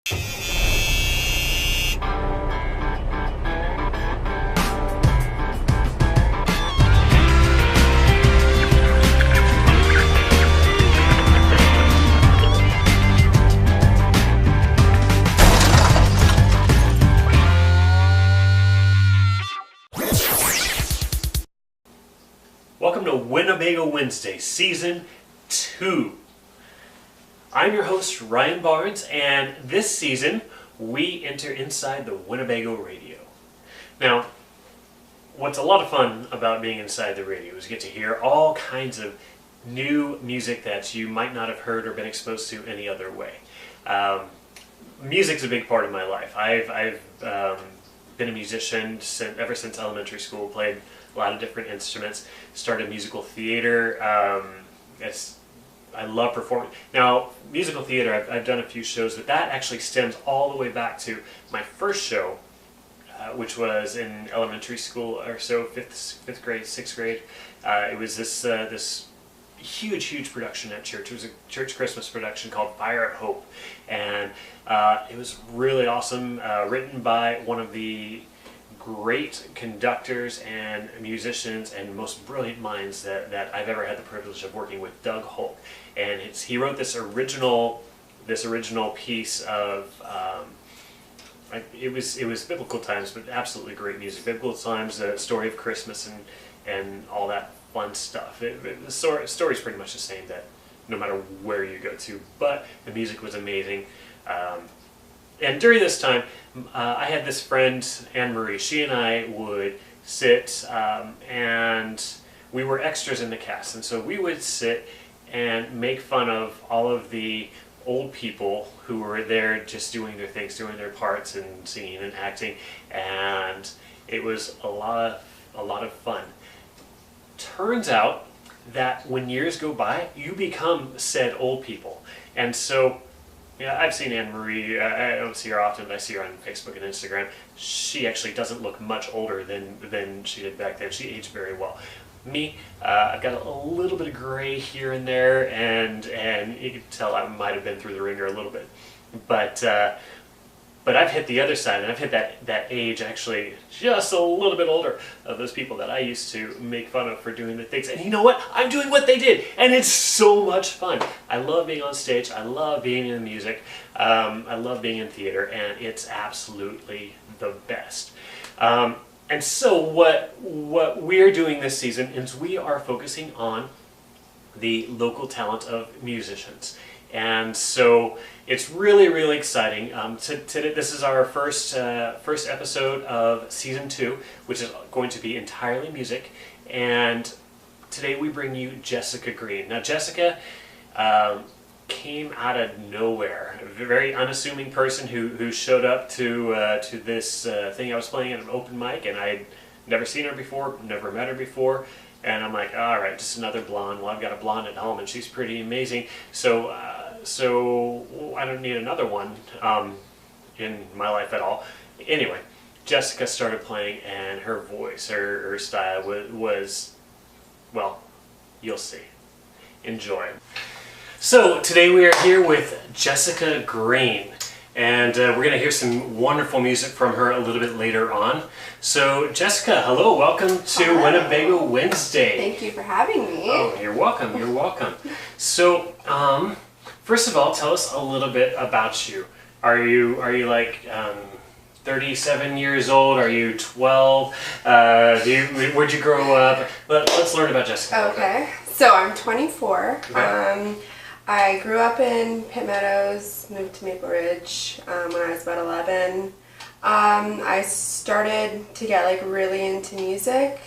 Welcome to Winnebago Wednesday, Season 2. I'm your host, Ryan Barnes, and this season we enter inside the Winnebago radio. Now, what's a lot of fun about being inside the radio is you get to hear all kinds of new music that you might not have heard or been exposed to any other way. Music's a big part of my life. I've been a musician ever since elementary school, played a lot of different instruments, started musical theater. I love performing. Now, musical theater, I've done a few shows, but that actually stems all the way back to my first show, which was in elementary school or so, fifth grade, sixth grade. It was this huge production at church. It was a church Christmas production called Fire at Hope, and it was really awesome, written by one of the great conductors and musicians and most brilliant minds that I've ever had the privilege of working with, Doug Hulk. And he wrote this original piece of it was biblical times, but absolutely great music. Biblical times, the story of Christmas and all that fun stuff. The story's pretty much the same, that no matter where you go to, but the music was amazing. And during this time, I had this friend, Anne-Marie. She and I would sit, and we were extras in the cast. And so we would sit and make fun of all of the old people who were there just doing their things, doing their parts and singing and acting. And it was a lot of fun. Turns out that when years go by, you become said old people. And so, yeah, I've seen Anne-Marie. I don't see her often, but I see her on Facebook and Instagram. She actually doesn't look much older than she did back then. She aged very well. Me, I've got a little bit of gray here and there, and you can tell I might have been through the ringer a little bit. But I've hit the other side, and I've hit that age, actually just a little bit older, of those people that I used to make fun of for doing the things. And you know what? I'm doing what they did, and it's so much fun. I love being on stage. I love being in music. I love being in theater, and it's absolutely the best. And so what we're doing this season is we are focusing on the local talent of musicians. And so it's really exciting. Today, this is our first episode of Season 2, which is going to be entirely music. And today we bring you Jessica Greene. Now, Jessica came out of nowhere. A very unassuming person who showed up to this thing I was playing at an open mic, and I'd never seen her before, never met her before. And I'm like, all right, just another blonde. Well, I've got a blonde at home, and she's pretty amazing. So I don't need another one in my life at all. Anyway, Jessica started playing, and her voice, her style was, well, you'll see. Enjoy. So today we are here with Jessica Greene. And we're going to hear some wonderful music from her a little bit later on. So, Jessica, hello, welcome to Hello. Winnebago Wednesday. Thank you for having me. Oh, you're welcome, you're welcome. So, first of all, tell us a little bit about you. Are you like 37 years old? Are you 12? Where'd you grow up? Let's learn about Jessica. Okay, so I'm 24. Okay. I grew up in Pitt Meadows, moved to Maple Ridge when I was about 11. I started to get like really into music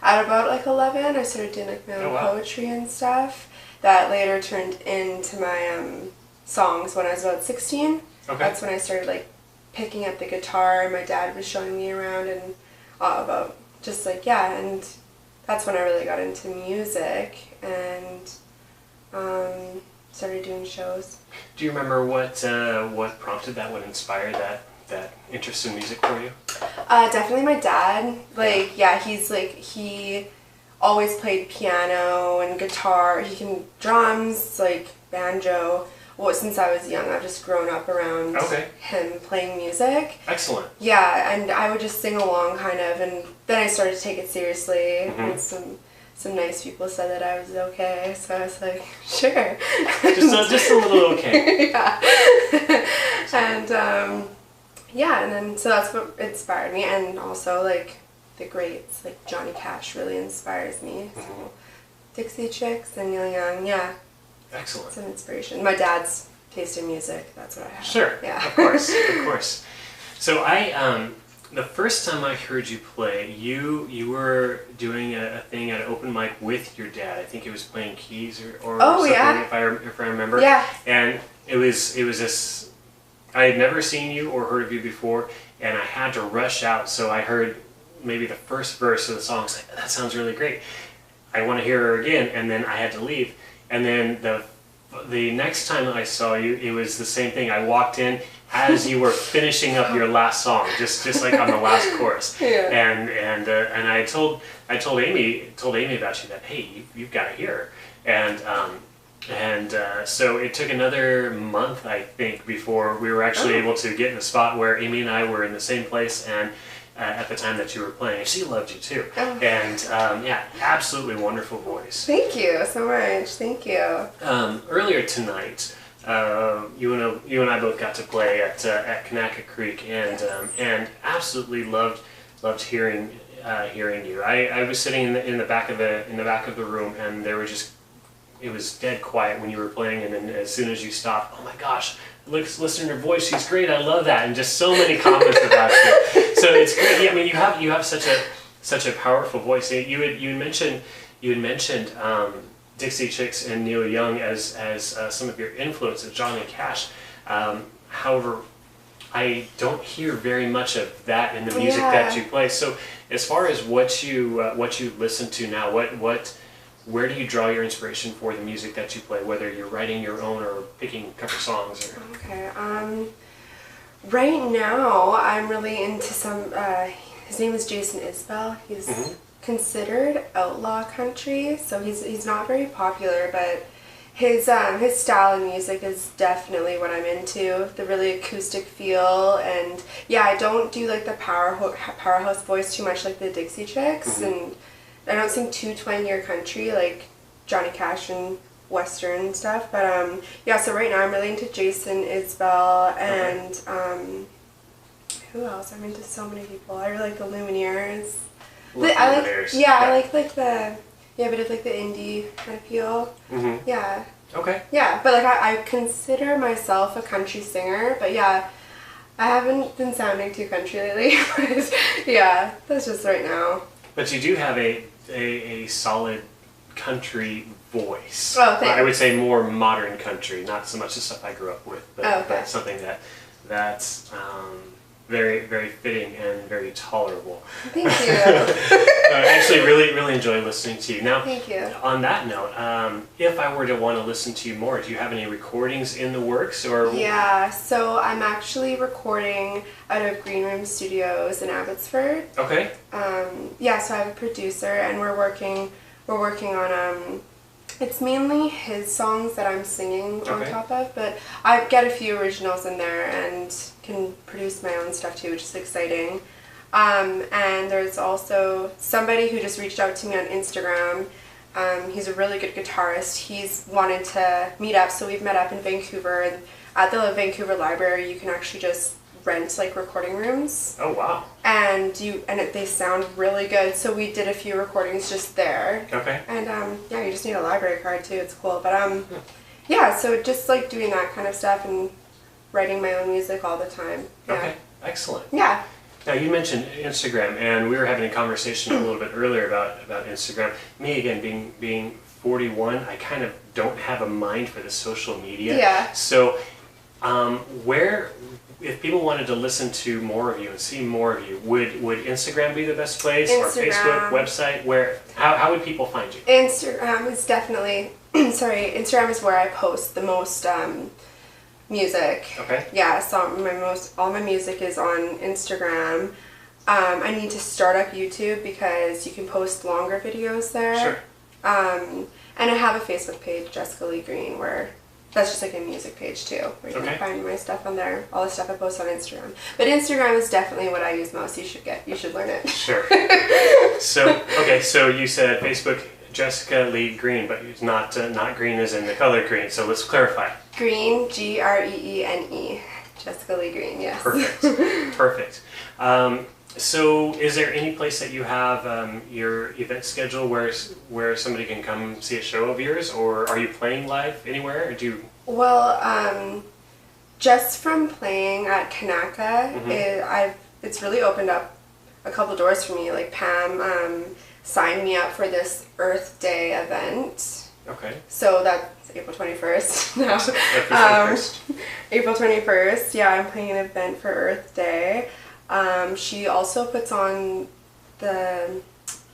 at about like 11. I started doing like my own poetry and stuff that later turned into my songs when I was about 16. Okay. That's when I started like picking up the guitar. My dad was showing me around and about just like, yeah, and that's when I really got into music and started doing shows. Do you remember what prompted that, what inspired that interest in music for you? Definitely my dad. Like, yeah, he always played piano and guitar. He can drums, like banjo, since I was young, I've just grown up around him playing music. Excellent. Yeah, and I would just sing along kind of, and then I started to take it seriously. And some nice people said that I was okay, so I was like, sure. Just a little okay. Yeah. And and then so that's what inspired me, and also like the greats, like Johnny Cash really inspires me. So Dixie Chicks and Neil Young, yeah. Excellent. It's an inspiration. My dad's taste in music, that's what I have. Sure. Yeah. Of course. So the first time I heard you play, you were doing a thing at an open mic with your dad. I think it was playing keys or something, if I remember. Yeah. And it was this. I had never seen you or heard of you before, and I had to rush out. So I heard maybe the first verse of the song. I was like, that sounds really great. I want to hear her again, and then I had to leave. And then the next time I saw you, it was the same thing. I walked in as you were finishing up your last song, just like on the last chorus. Yeah. And I told Amy about you that, hey, you've got to hear her. And so it took another month, I think, before we were actually able to get in a spot where Amy and I were in the same place, and at the time that you were playing. She loved you too. Oh. And absolutely wonderful voice. Thank you so much. Thank you. Earlier tonight, you and I both got to play at Kanaka Creek, and absolutely loved hearing you. I was sitting in the back of the room, and it was dead quiet when you were playing, and then as soon as you stopped, oh my gosh, listen to her voice, she's great, I love that, and just so many comments about you. So it's great. Yeah, I mean, you have such a powerful voice. You had mentioned Dixie Chicks and Neil Young as some of your influences, Johnny Cash. However, I don't hear very much of that in the music that you play. So as far as what you listen to now, where do you draw your inspiration for the music that you play, whether you're writing your own or picking cover songs? Or... Okay. Right now, I'm really into some. His name is Jason Isbell. He's considered outlaw country, so he's not very popular, but his style of music is definitely what I'm into. The really acoustic feel, and I don't do like the powerhouse voice too much like the Dixie Chicks, and I don't sing too twangy or country like Johnny Cash and Western stuff, but so right now I'm really into Jason Isbell, and who else? I'm into so many people. I really like the Lumineers. I like the bit of like the indie kind of feel. Yeah. Okay. Yeah, but like I consider myself a country singer, but I haven't been sounding too country lately. But that's just right now. But you do have a solid country voice. Oh, thanks. I would say more modern country, not so much the stuff I grew up with, but something that's very, very fitting and very tolerable. Thank you. I actually really enjoy listening to you. Now, thank you. On that note, if I were to want to listen to you more, do you have any recordings in the works? Or Yeah, so I'm actually recording out of Green Room Studios in Abbotsford. Okay. So I have a producer, and we're working on it's mainly his songs that I'm singing on top of, but I get a few originals in there and can produce my own stuff too, which is exciting. And there's also somebody who just reached out to me on Instagram. He's a really good guitarist. He's wanted to meet up, so we've met up in Vancouver, and at the Vancouver Library you can actually just rent like recording rooms. Oh wow. And they sound really good, so we did a few recordings just there. Okay. And you just need a library card too. It's cool, but so just like doing that kind of stuff and writing my own music all the time. Okay, excellent. Yeah. Now you mentioned Instagram, and we were having a conversation a little bit earlier about Instagram. Me again, being 41, I kind of don't have a mind for the social media. Yeah. So, if people wanted to listen to more of you and see more of you, would Instagram be the best place, or Facebook, website? How would people find you? Instagram is definitely Instagram is where I post the most music. Okay. Yeah, so all my music is on Instagram. I need to start up YouTube because you can post longer videos there. Sure. And I have a Facebook page, Jessica Greene, where That's just like a music page too, where you Okay. can find my stuff on there, all the stuff I post on Instagram. But Instagram is definitely what I use most. You should learn it. Sure. So you said Facebook, Jessica Lee Greene, but it's not green as in the color green. So let's clarify. Greene, Greene. Jessica Lee Greene, yes. Perfect. So is there any place that you have your event schedule where somebody can come see a show of yours, or are you playing live anywhere, or do you? Well, just from playing at Kanaka, it's really opened up a couple doors for me. Like Pam signed me up for this Earth Day event. Okay. So that's April 21st now. April 21st, yeah, I'm playing an event for Earth Day. She also puts on the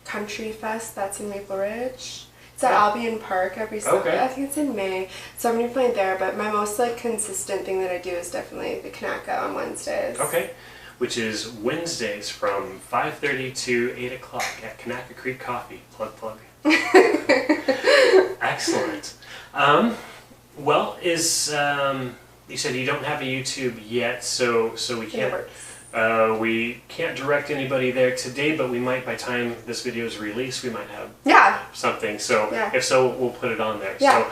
Country Fest that's in Maple Ridge. It's at Albion Park every summer. Okay. I think it's in May. So I'm going to be playing there, but my most like consistent thing that I do is definitely the Kanaka on Wednesdays. Okay. Which is Wednesdays from 5:30 to 8 o'clock at Kanaka Creek Coffee. Plug. Excellent. Well, you said you don't have a YouTube yet, so we can't. We can't direct anybody there today, but we might, by the time this video is released, we might have something. So if so, we'll put it on there. Yeah. So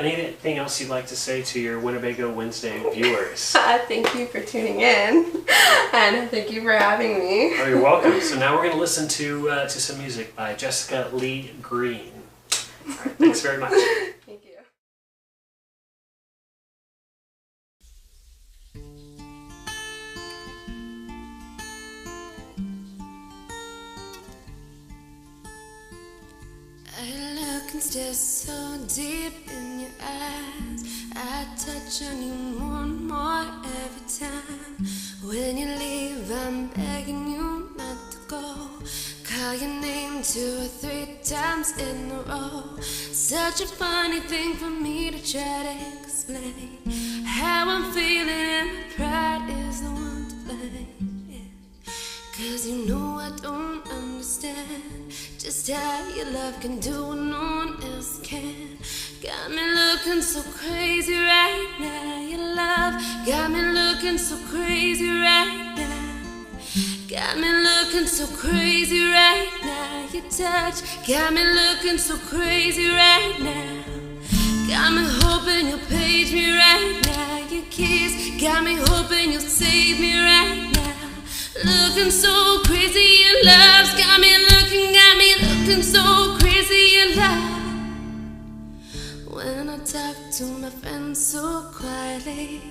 anything else you'd like to say to your Winnebago Wednesday viewers? Thank you for tuning in, and thank you for having me. Oh, you're welcome. So now we're going to listen to some music by Jessica Lee Greene. All right, thanks very much. Thank you. I look and stare so deep in your eyes. I touch on you more and more every time. When you leave, I'm begging you not to go. Call your name 2 or 3 times in a row. Such a funny thing for me to try to explain how I'm feeling, and my pride is the one to blame. Yeah. 'Cause you know I don't understand just how your love can do what no one else can. Got me looking so crazy right now. Your love got me looking so crazy right now. Got me looking so crazy right now. Your touch got me looking so crazy right now. Got me hoping you'll page me right now. Your kiss got me hoping you'll save me right now. Looking so crazy, your love's got me looking so crazy, your love. When I talk to my friends so quietly,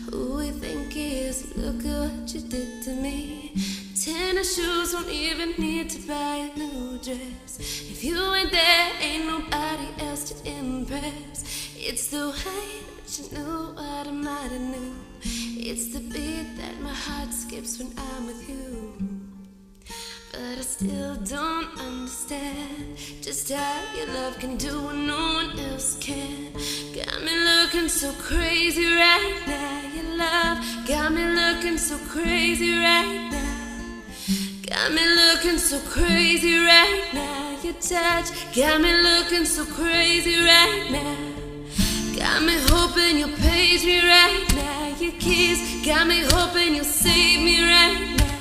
who we think he is, look at what you did to me. Tennis shoes, won't even need to buy a new dress. If you ain't there, ain't nobody else to impress. It's the way that you knew what I might have knew. It's the beat that my heart skips when I'm with you. But I still don't understand just how your love can do what no one else can. Got me looking so crazy right now. Your love got me looking so crazy right now. Got me looking so crazy right now. Your touch got me looking so crazy right now. Got me hoping you'll page me right now. Your kiss got me hoping you'll save me right now.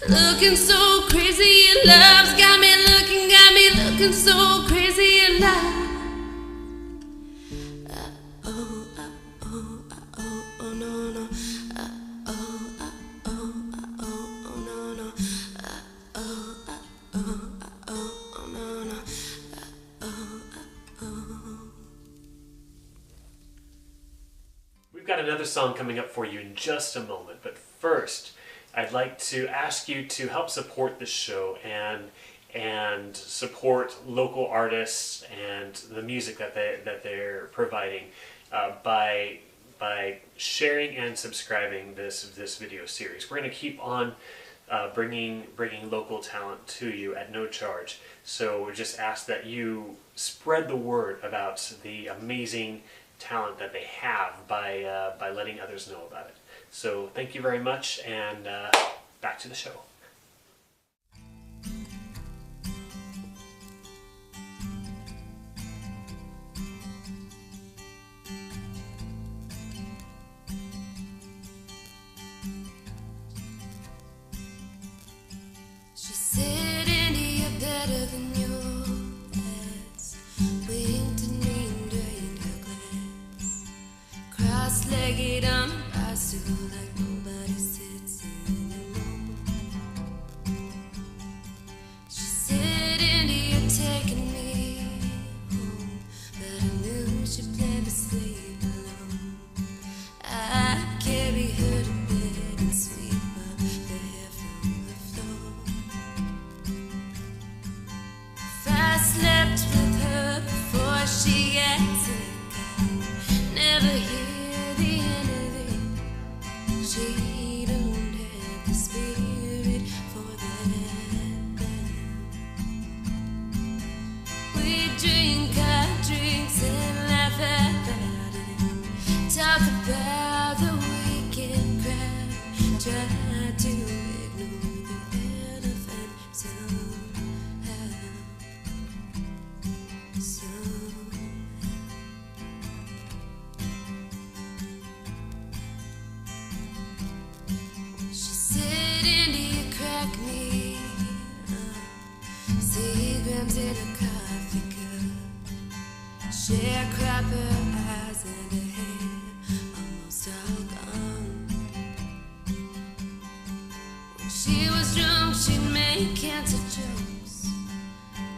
Looking so crazy, your love's got me looking so crazy, your love. Oh no no. Oh no no. Oh no no. We've got another song coming up for you in just a moment, but first, I'd like to ask you to help support this show and support local artists and the music that they're providing by sharing and subscribing this video series. We're going to keep on bringing local talent to you at no charge. So we just ask that you spread the word about the amazing talent that they have by letting others know about it. So thank you very much, and back to the show. She was drunk, she'd make cancer jokes,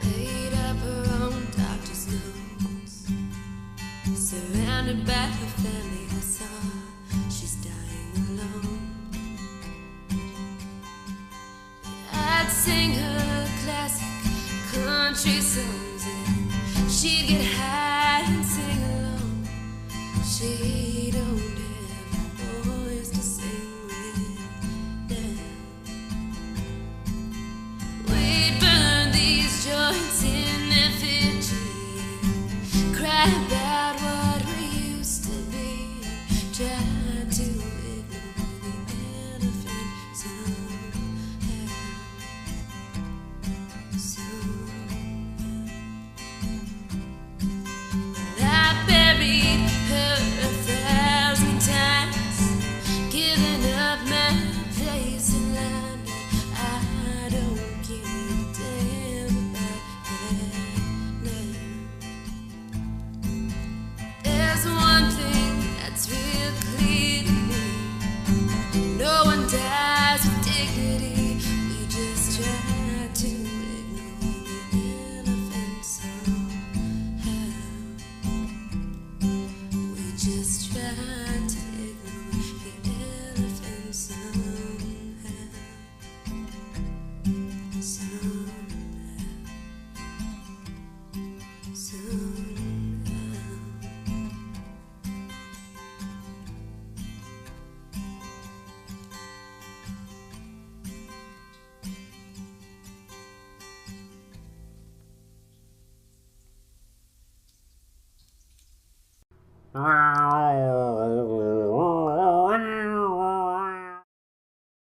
made up her own doctor's notes. Surrounded by her family, I saw she's dying alone. I'd sing her classic country songs and she'd get high and sing along. She don't have a voice to sing with now. We'd burn these joints in effigy and cry about what we used to be. Try to ignore the elephant somehow. I buried her 1,000 times, giving up my place in line. I don't give a damn about that now. There's one thing that's real clear to me: no one dies with dignity. We just try to ignore the elephant somehow. We just try to ignore the elephant somehow. Meow.